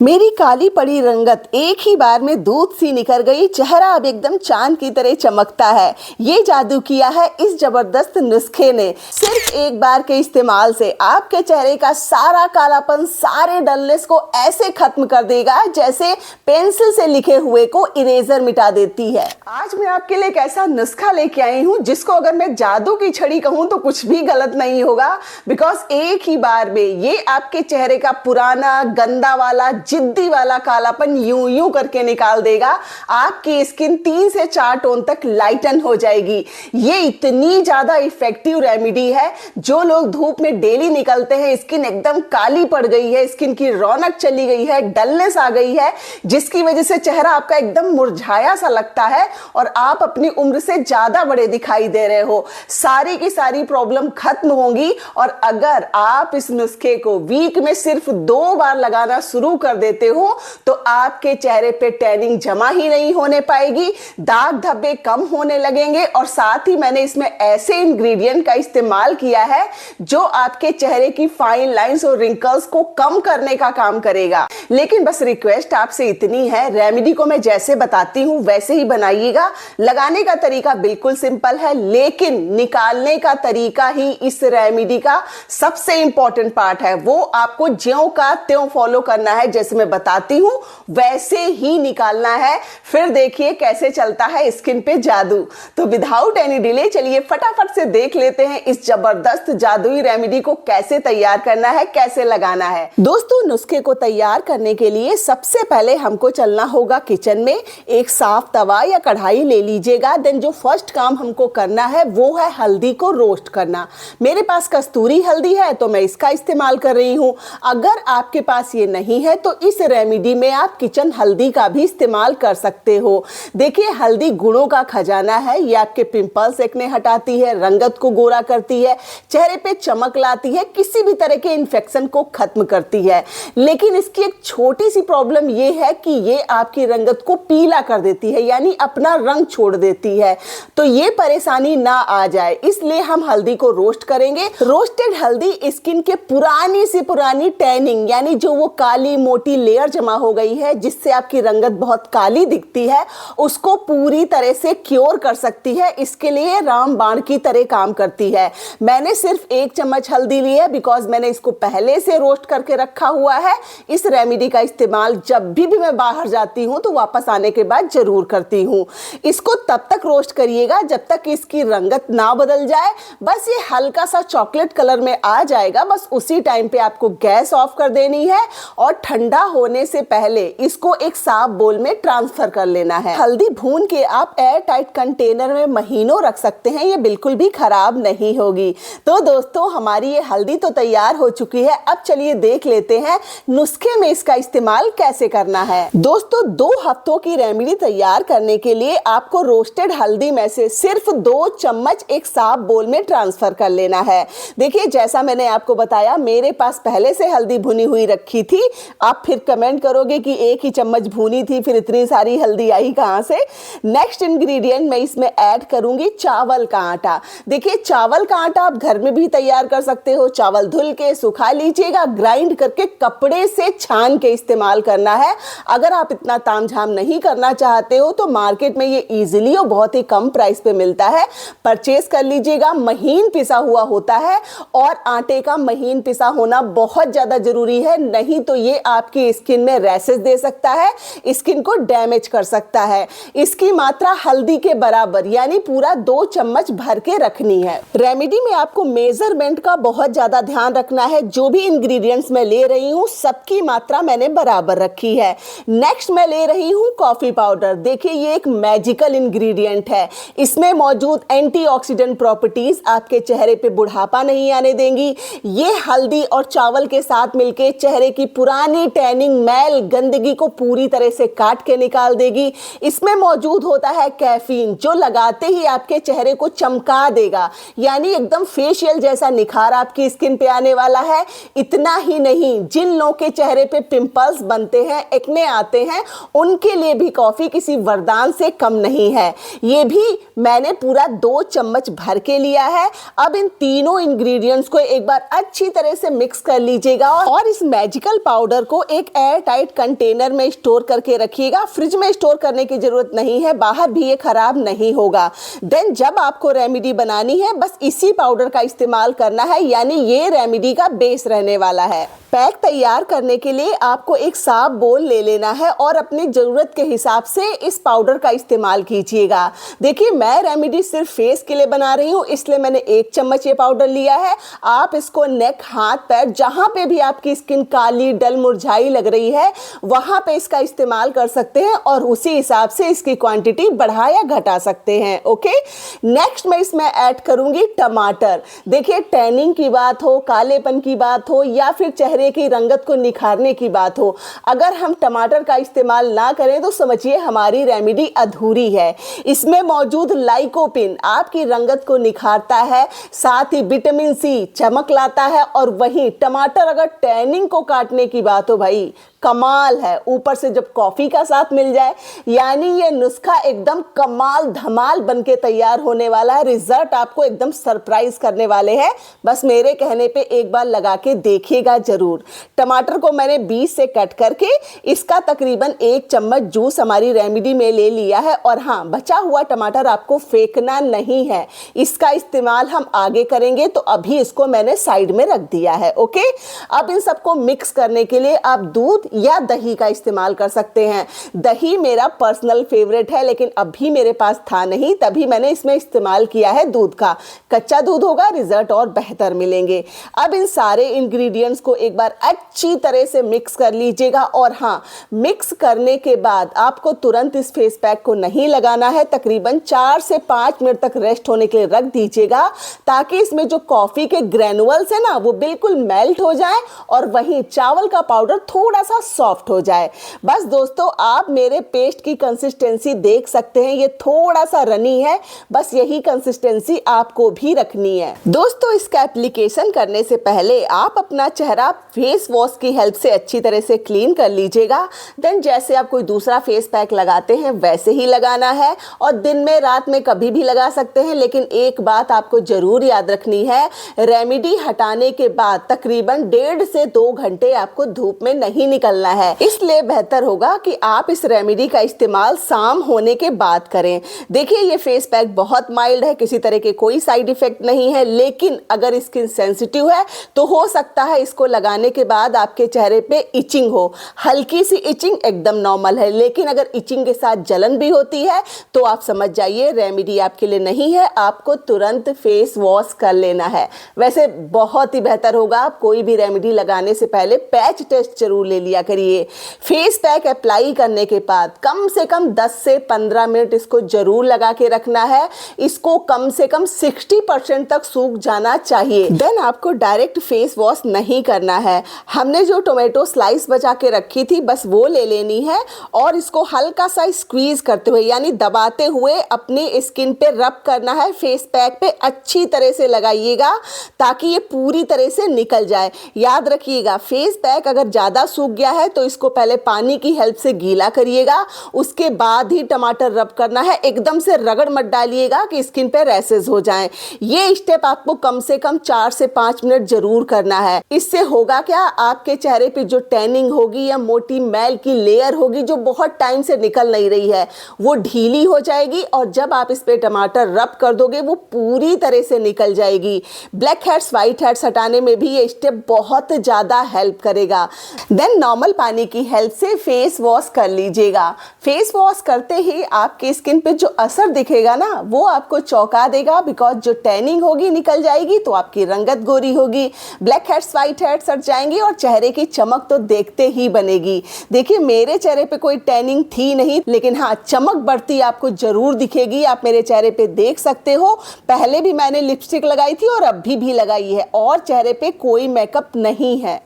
मेरी काली पड़ी रंगत एक ही बार में दूध सी निकल गई। चेहरा अब एकदम चांद की तरह चमकता है। ये जादू किया है इस जबरदस्त नुस्खे ने। सिर्फ एक बार के इस्तेमाल से आपके चेहरे का सारा कालापन, सारे डलनेस को ऐसे खत्म कर देगा जैसे पेंसिल से लिखे हुए को इरेजर मिटा देती है। आज मैं आपके लिए एक ऐसा नुस्खा लेके आई हूँ जिसको अगर मैं जादू की छड़ी कहूँ तो कुछ भी गलत नहीं होगा। बिकॉज एक ही बार में ये आपके चेहरे का पुराना, गंदा वाला, जिद्दी वाला कालापन यूं यूं करके निकाल देगा। आपकी स्किन 3 से 4 टोन तक लाइटन हो जाएगी। ये इतनी ज्यादा इफेक्टिव रेमेडी है। जो लोग धूप में डेली निकलते हैं, स्किन एकदम काली पड़ गई है, स्किन की रौनक चली गई है, डलनेस आ गई है, जिसकी वजह से चेहरा आपका एकदम मुरझाया सा लगता है और आप अपनी उम्र से ज्यादा बड़े दिखाई दे रहे हो, सारी की सारी प्रॉब्लम खत्म होंगी। और अगर आप इस नुस्खे को वीक में सिर्फ 2 बार लगाना शुरू कर देते हो तो आपके चेहरे पे टैनिंग जमा ही नहीं होने पाएगी, दाग धब्बे कम होने लगेंगे। और साथ ही मैंने इसमें ऐसे इंग्रेडिएंट का इस्तेमाल किया है जो आपके चेहरे की फाइन लाइंस और रिंकल्स को कम करने का काम करेगा। लेकिन बस रिक्वेस्ट आपसे इतनी है, रेमेडी को मैं जैसे बताती हूं वैसे ही बनाइएगा। लगाने का तरीका बिल्कुल सिंपल है, लेकिन निकालने का तरीका ही इस रेमेडी का सबसे इंपॉर्टेंट पार्ट है। वो आपको ज्यों का त्यों फॉलो करना है, जैसे मैं बताती हूं वैसे ही निकालना है। फिर देखिए कैसे चलता है स्किन पे जादू। तो विदाउट एनी डिले चलिए फटाफट से देख लेते हैं इस जबरदस्त जादुई रेमेडी को कैसे तैयार करना है, कैसे लगाना है। दोस्तों, नुस्खे को तैयार करने के लिए सबसे पहले हमको चलना होगा किचन में। एक साफ तवा या कढ़ाई ले लीजिएगा। देन जो फर्स्ट काम हमको करना है वो है हल्दी को रोस्ट करना। मेरे पास कस्तूरी हल्दी है तो मैं इसका इस्तेमाल कर रही हूं। अगर आपके पास ये नहीं है तो इस रेमेडी में आप किचन हल्दी का भी इस्तेमाल कर सकते हो। देखिए, हल्दी गुणों का खजाना है। ये आपके पिंपल्स एक्ने हटाती है, रंगत को गोरा करती है, चेहरे पे चमक लाती है, किसी भी तरह के इन्फेक्शन को खत्म करती है। लेकिन इसकी एक छोटी सी प्रॉब्लम ये है कि ये आपकी रंगत को पीला कर देती है, यानी अपना रंग छोड़ देती है। तो ये परेशानी ना आ जाए इसलिए हम हल्दी को रोस्ट करेंगे। रोस्टेड हल्दी स्किन के पुरानी से पुरानी टैनिंग, यानी जो वो काली मोटी लेयर जमा हो गई है जिससे आपकी रंगत बहुत काली दिखती है, उसको पूरी तरह से क्योर कर सकती है। इसके लिए रामबाण की तरह काम करती है। मैंने सिर्फ 1 चम्मच हल्दी ली है बिकॉज मैंने इसको पहले से रोस्ट करके रखा हुआ है। इस रेमेडी का इस्तेमाल जब भी मैं बाहर जाती हूँ तो वापस आने के बाद जरूर करती हूँ। इसको तब तक रोस्ट करिएगा जब तक इसकी रंगत ना बदल जाए। बस ये हल्का सा चॉकलेट कलर में आ जाएगा, बस उसी टाइम पे आपको गैस ऑफ कर देनी है और ठंडा होने से पहले इसको एक साफ बोल में ट्रांसफर कर लेना है। हल्दी भून के आप एयर टाइट कंटेनर में महीनों रख सकते हैं, ये बिल्कुल भी खराब नहीं होगी। तो दोस्तों, हमारी ये हल्दी तो तैयार हो चुकी है। अब चलिए देख लेते हैं नुस्खे में इसका इस्तेमाल कैसे करना है। दोस्तों, 2 हफ्तों की रेमेडी तैयार करने के लिए आपको रोस्टेड हल्दी में से सिर्फ 2 चम्मच एक साफ बोल में ट्रांसफर कर लेना है। देखिए, जैसा मैंने आपको बताया, मेरे पास पहले से हल्दी भुनी हुई रखी थी। आप फिर कमेंट करोगे कि 1 ही चम्मच भुनी थी, फिर इतनी सारी हल्दी आई कहां से। नेक्स्ट इंग्रेडिएंट मैं इसमें ऐड करूंगी चावल का आटा। देखिए, चावल का आटा आप घर में भी तैयार कर सकते हो। चावल धुल के सुखा लीजिएगा, ग्राइंड करके कपड़े से छान के इस्तेमाल करना है। अगर आप इतना तामझाम नहीं करना चाहते हो तो मार्केट में ये इजीली और बहुत ही कम प्राइस पे मिलता है, परचेज कर लीजिएगा। महीन पिसा हुआ होता है और आटे का महीन पिसा होना बहुत ज्यादा जरूरी है, नहीं तो ये आपकी स्किन में रैशेस दे सकता है, स्किन को डैमेज कर सकता है। इसकी मात्रा हल्दी के बराबर यानी पूरा 2 चम्मच भर के रखनी है। रेमेडी में आपको मेजरमेंट का बहुत ज्यादा ध्यान रखना है। जो भी इंग्रेडिएंट्स मैं ले रही हूँ सबकी मात्रा मैंने बराबर रखी है। नेक्स्ट मैं ले रही हूँ कॉफी पाउडर। देखिए, ये एक मैजिकल इंग्रेडिएंट है। इसमें मौजूद एंटीऑक्सीडेंट प्रॉपर्टीज आपके चेहरे पे बुढ़ापा नहीं आने देंगी। ये हल्दी और चावल के साथ मिलके चेहरे की पुरानी टैनिंग, मैल, गंदगी को पूरी तरह से काट के निकाल देगी। इसमें मौजूद होता है कैफीन, जो लगाते ही आपके चेहरे को चमका देगा, यानी एकदम फेशियल जैसा निखार आपकी स्किन पे आने वाला है। इतना ही नहीं, जिन लोगों के चेहरे पे पिंपल्स बनते हैं, एक्ने आते हैं, उनके लिए भी कॉफी किसी वरदान से कम नहीं है। ये भी मैंने पूरा 2 चम्मच भर के लिया है। अब इन तीनों इंग्रेडिएंट्स को एक बार अच्छी तरह से मिक्स कर लीजिएगा और इस मैजिकल पाउडर को एक एयर टाइट कंटेनर में स्टोर करके रखिएगा। फ्रिज में स्टोर करने की जरूरत नहीं है, बाहर भी ये खराब नहीं होगा। देन जब आपको रेमेडी बनानी है, बस इसी पाउडर का इस्तेमाल करना है, यानी ये रेमेडी का बेस रहने वाला है। पैक तैयार करने के लिए आपको एक साफ बोल ले लेना है और अपनी ज़रूरत के हिसाब से इस पाउडर का इस्तेमाल कीजिएगा। देखिए, मैं रेमेडी सिर्फ फेस के लिए बना रही हूँ, इसलिए मैंने 1 चम्मच ये पाउडर लिया है। आप इसको नेक, हाथ, पैर, जहाँ पे भी आपकी स्किन काली, डल, मुरझाई लग रही है, वहाँ पे इसका इस्तेमाल कर सकते हैं और उसी हिसाब से इसकी क्वांटिटी बढ़ा या घटा सकते हैं। ओके, नेक्स्ट मैं इसमें ऐड करूँगी टमाटर। देखिए, टैनिंग की बात हो, कालेपन की बात हो या फिर चेहरे की रंगत को निखारने की बात हो, अगर हम टमाटर का इस्तेमाल ना करें तो समझिए हमारी रेमेडी अधूरी है। इसमें मौजूद लाइकोपिन आपकी रंगत को निखारता है, साथ ही विटामिन सी चमक लाता है और वहीं टमाटर अगर टैनिंग को काटने की बात हो, भाई कमाल है। ऊपर से जब कॉफी का साथ मिल जाए, यानी ये नुस्खा एकदम कमाल धमाल बनके तैयार होने वाला है। रिजल्ट आपको एकदम सरप्राइज करने वाले हैं। बस मेरे कहने पे एक बार लगा के देखिएगा जरूर। टमाटर को मैंने बीच से कट करके इसका तकरीबन 1 चम्मच जूस हमारी रेमेडी में ले लिया है। और हाँ, बचा हुआ टमाटर आपको फेंकना नहीं है, इसका इस्तेमाल हम आगे करेंगे, तो अभी इसको मैंने साइड में रख दिया है। ओके, अब इन सबको मिक्स करने के लिए आप दूध या दही का इस्तेमाल कर सकते हैं। दही मेरा पर्सनल फेवरेट है, लेकिन अभी मेरे पास था नहीं, तभी मैंने इसमें इस्तेमाल किया है दूध का। कच्चा दूध होगा, रिजल्ट और बेहतर मिलेंगे। अब इन सारे इंग्रेडिएंट्स को एक बार अच्छी तरह से मिक्स कर लीजिएगा। और हाँ, मिक्स करने के बाद आपको तुरंत इस फेस पैक को नहीं लगाना है, तकरीबन 4 से 5 मिनट तक रेस्ट होने के लिए रख दीजिएगा, ताकि इसमें जो कॉफी के ग्रेनुअल्स है ना, वो बिल्कुल मेल्ट हो जाए और वहीं चावल का पाउडर थोड़ा सा सॉफ्ट हो जाए। बस दोस्तों, आप मेरे पेस्ट की कंसिस्टेंसी देख सकते हैं, ये थोड़ा सा रनी है, बस यही कंसिस्टेंसी आपको भी रखनी है। दोस्तों, इसका एप्लीकेशन करने से पहले आप अपना चेहरा फेस वॉश की हेल्प से अच्छी तरह से क्लीन कर लीजिएगा। देन जैसे आप कोई दूसरा फेस पैक लगाते हैं वैसे ही लगाना है, और दिन में, रात में कभी भी लगा सकते हैं। लेकिन एक बात आपको जरूर याद रखनी है, रेमेडी हटाने के बाद तकरीबन 1.5 से 2 घंटे आपको धूप में नहीं निकलना है। इसलिए बेहतर होगा कि आप इस रेमेडी का इस्तेमाल शाम होने के बाद करें। देखिए, ये फेस पैक बहुत माइल्ड है, किसी तरह के कोई साइड इफेक्ट नहीं है, लेकिन अगर स्किन सेंसिटिव है तो हो सकता है इसको लगाने के बाद आपके चेहरे पे इचिंग हो। हल्की सी इचिंग एकदम नॉर्मल है, लेकिन अगर इचिंग के साथ जलन भी होती है तो आप समझ जाइए रेमेडी आपके लिए नहीं है, आपको तुरंत फेस वॉश कर लेना है। वैसे बहुत ही बेहतर होगा आप कोई भी रेमेडी लगाने से पहले पैच टेस्ट जरूर ले लिया करिए। फेस पैक अप्लाई करने के बाद कम से कम 10 से 15 मिनट इसको जरूर लगा के रखना है। इसको कम से कम 60% तक सूख जाना चाहिए। देन आपको डायरेक्ट फेस वॉश नहीं करना है। हमने जो टोमेटो स्लाइस बचा के रखी थी, बस वो ले लेनी है और इसको हल्का सा स्क्वीज करते हुए, यानी दबाते हुए अपनी स्किन पे रब करना है। फेस पैक पे अच्छी तरह से लगाइएगा ताकि ये पूरी तरह से निकल जाए। याद रखिएगा, फेस पैक अगर ज़्यादा सूख गया है तो इसको पहले पानी की हेल्प से गीला करिएगा, उसके बाद ही टमाटर रब करना है। एकदम से रगड़ मत डालिएगा कि स्किन पे रैसेस हो जाएं। ये स्टेप आपको कम से कम 4 से 5 मिनट जरूर करना है। इससे होगा क्या, आपके चेहरे पे जो टैनिंग होगी या मोटी मैल की लेयर होगी जो बहुत टाइम से निकल नहीं रही है, वो ढीली हो जाएगी और जब आप इस पे टमाटर रब कर दोगे वो पूरी तरह से निकल जाएगी। ब्लैक हेड्स, व्हाइट हेड्स हटाने में भी ये स्टेप बहुत ज़्यादा हेल्प करेगा। देन नॉर्मल पानी की हेल्प से फेस वॉश कर लीजिएगा। फेस वॉश करते ही आपकी स्किन पे जो असर दिखेगा ना, वो आपको चौंका देगा, बिकॉज जो टैनिंग होगी निकल जाएगी तो आपकी रंगत गोरी होगी, ब्लैक हेड्स, व्हाइट हेड्स हट जाएंगी और चेहरे की चमक तो देखते ही बनेगी। देखिए, मेरे चेहरे पे कोई टैनिंग थी नहीं, लेकिन हाँ, चमक बढ़ती आपको जरूर दिखेगी। आप मेरे चेहरे पे देख सकते हो, पहले भी मैंने लिपस्टिक लगाई थी और अभी भी लगाई है और चेहरे पे कोई मेकअप नहीं है।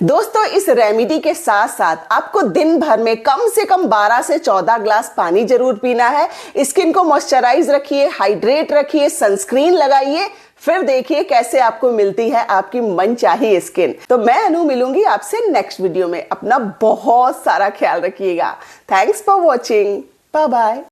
दोस्तों, इस रेमेडी के साथ साथ आपको दिन भर में कम से कम 12 से 14 ग्लास पानी जरूर पीना है। स्किन को मॉइस्चराइज रखिए, हाइड्रेट रखिए, सनस्क्रीन लगाइए, फिर देखिए कैसे आपको मिलती है आपकी मनचाही स्किन। तो मैं अनु मिलूंगी आपसे नेक्स्ट वीडियो में। अपना बहुत सारा ख्याल रखिएगा। Thanks for watching. Bye bye.